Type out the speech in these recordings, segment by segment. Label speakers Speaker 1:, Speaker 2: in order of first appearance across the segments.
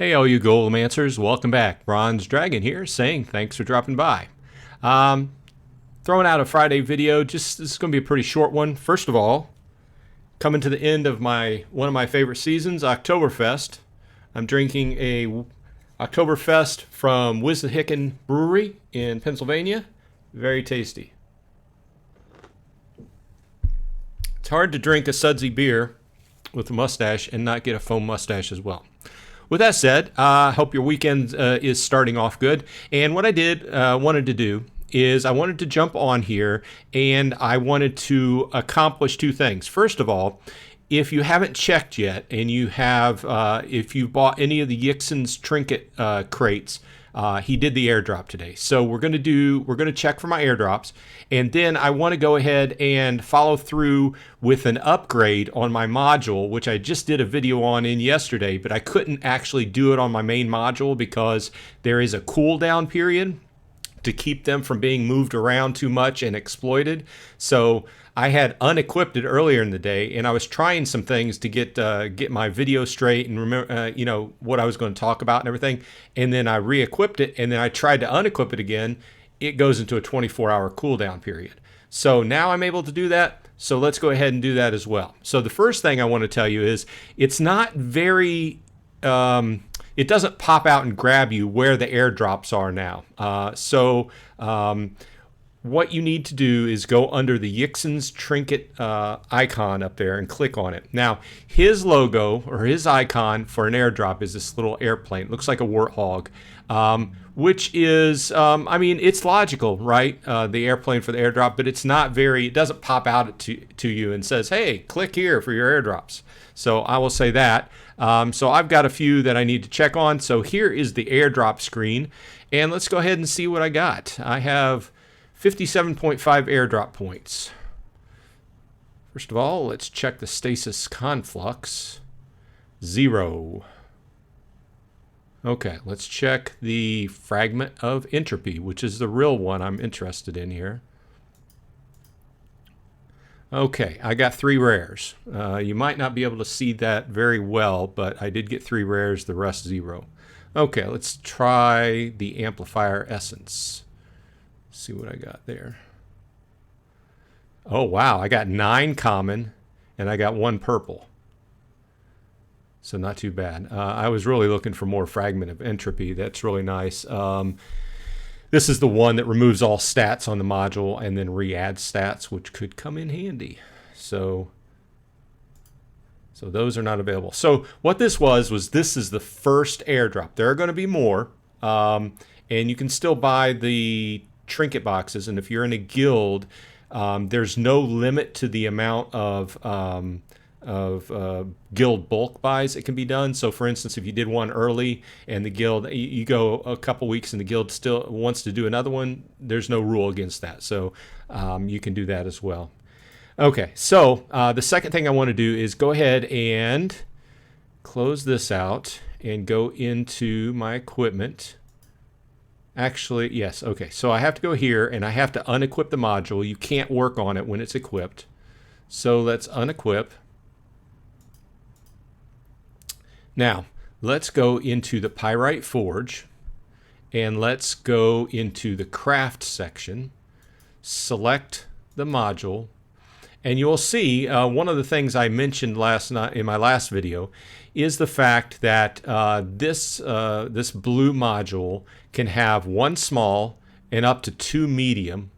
Speaker 1: Hey all you Golemancers, welcome back. Bronze Dragon here saying thanks for dropping by. Throwing out a Friday video, this is going to be a pretty short one. First of all, coming to the end of one of my favorite seasons, Oktoberfest. I'm drinking a Oktoberfest from Wissahickon Brewery in Pennsylvania. Very tasty. It's hard to drink a sudsy beer with a mustache and not get a foam mustache as well. With that said, I hope your weekend is starting off good. And what I wanted to do is I wanted to jump on here and I wanted to accomplish two things. First of all, if you haven't checked yet and you have, if you bought any of the Yixn's trinket crates, he did the airdrop today. So we're going to check for my airdrops. And then I want to go ahead and follow through with an upgrade on my module, which I just did a video on yesterday, but I couldn't actually do it on my main module because there is a cooldown period to keep them from being moved around too much and exploited. So I had unequipped it earlier in the day, and I was trying some things to get my video straight and remember, what I was going to talk about and everything. And then I re-equipped it, and then I tried to unequip it again. It goes into a 24-hour cooldown period. So now I'm able to do that. So let's go ahead and do that as well. So the first thing I want to tell you is it's not very. It doesn't pop out and grab you where the airdrops are now. What you need to do is go under the Yixn's trinket icon up there and click on it. Now, his logo or his icon for an airdrop is this little airplane. It looks like a warthog, which is, it's logical, right? The airplane for the airdrop, but it doesn't pop out to you and says, hey, click here for your airdrops. So I will say that. So I've got a few that I need to check on. So here is the airdrop screen. And let's go ahead and see what I got. I have 57.5 airdrop points. First of all, let's check the stasis conflux. 0. Okay, let's check the fragment of entropy, which is the real one I'm interested in here. Okay, I got 3 rares. You might not be able to see that very well, but I did get 3 rares, the rest 0. Okay, let's try the amplifier essence. See what I got there. Oh, wow, I got 9 common, and I got 1 purple. So not too bad. I was really looking for more fragment of entropy. That's really nice. This is the one that removes all stats on the module and then re-adds stats, which could come in handy. So those are not available. So what this this is the first airdrop. There are going to be more, and you can still buy the trinket boxes. And if you're in a guild, there's no limit to the amount of guild bulk buys that can be done. So for instance, if you did one early and the guild, you go a couple weeks and the guild still wants to do another one, there's no rule against that. So you can do that as well. Okay, so the second thing I want to do is go ahead and close this out and go into my equipment. Actually, yes, okay, so I have to go here and I have to unequip the module. You can't work on it when it's equipped. So let's unequip. Now, let's go into the Pyrite Forge, and let's go into the Craft section, select the module, and you'll see one of the things I mentioned last night in my last video is the fact that this blue module can have 1 small and up to 2 medium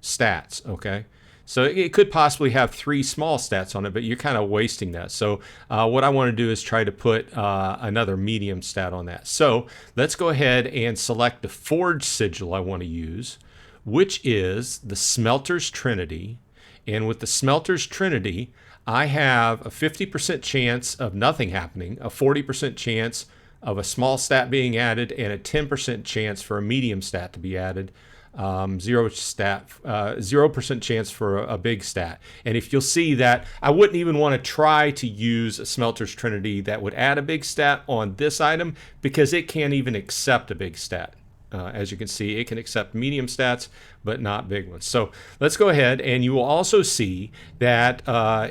Speaker 1: stats, okay? So it could possibly have 3 small stats on it, but you're kind of wasting that. So what I want to do is try to put another medium stat on that. So let's go ahead and select the Forge sigil I want to use, which is the Smelter's Trinity. And with the Smelter's Trinity, I have a 50% chance of nothing happening, a 40% chance of a small stat being added, and a 10% chance for a medium stat to be added. 0% chance for a big stat. And if you'll see that, I wouldn't even want to try to use a Smelter's Trinity that would add a big stat on this item because it can't even accept a big stat. As you can see, it can accept medium stats, but not big ones. So let's go ahead, and you will also see that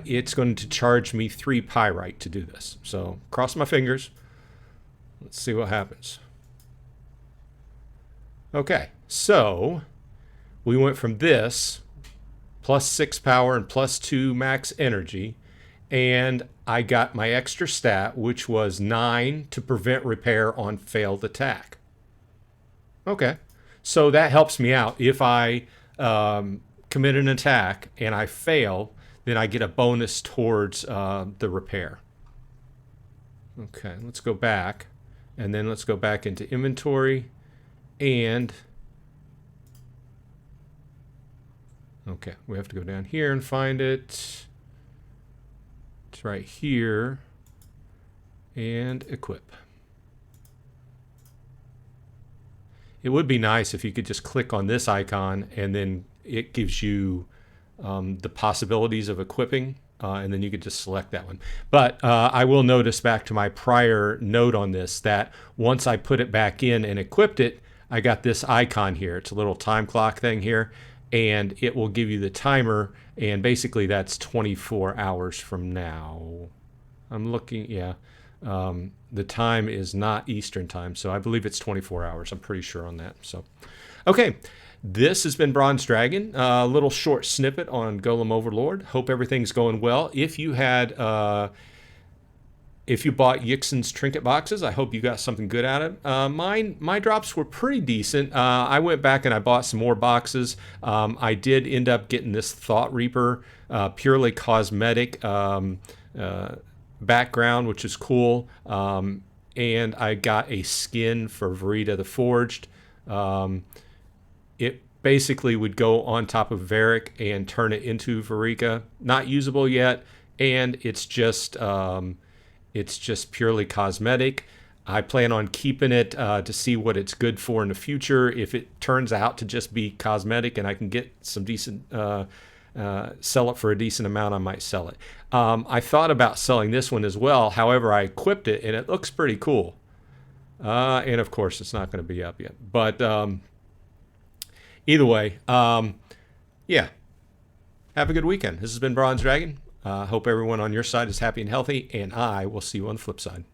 Speaker 1: it's going to charge me 3 pyrite to do this. So cross my fingers. Let's see what happens. Okay, so we went from this +6 power and +2 max energy, and I got my extra stat, which was 9 to prevent repair on failed attack. Okay, so that helps me out. If I commit an attack and I fail, then I get a bonus towards the repair. Okay, let's go back, and then let's go back into inventory, and okay, we have to go down here and find it. It's right here, and equip. It would be nice if you could just click on this icon and then it gives you the possibilities of equipping, and then you could just select that one. But I will notice, back to my prior note on this, that once I put it back in and equipped it, I got this icon here. It's a little time clock thing here, and it will give you the timer, and basically that's 24 hours from now. I'm looking, yeah. The time is not Eastern time, so I believe it's 24 hours. I'm pretty sure on that. So, okay, this has been Bronze Dragon. A little short snippet on Golem Overlord. Hope everything's going well. If you had, if you bought Yixn's trinket boxes, I hope you got something good out of it. My drops were pretty decent. I went back and I bought some more boxes. I did end up getting this Thought Reaper, purely cosmetic. Background, which is cool, and I got a skin for Verita the Forged. It basically would go on top of Varric and turn it into Verita. Not usable yet, and it's just purely cosmetic. I plan on keeping it to see what it's good for in the future. If it turns out to just be cosmetic and I can get some decent sell it for a decent amount, I might sell it. I thought about selling this one as well. However, I equipped it and it looks pretty cool. And of course, it's not going to be up yet. But either way, yeah. Have a good weekend. This has been Bronze Dragon. Hope everyone on your side is happy and healthy, and I will see you on the flip side.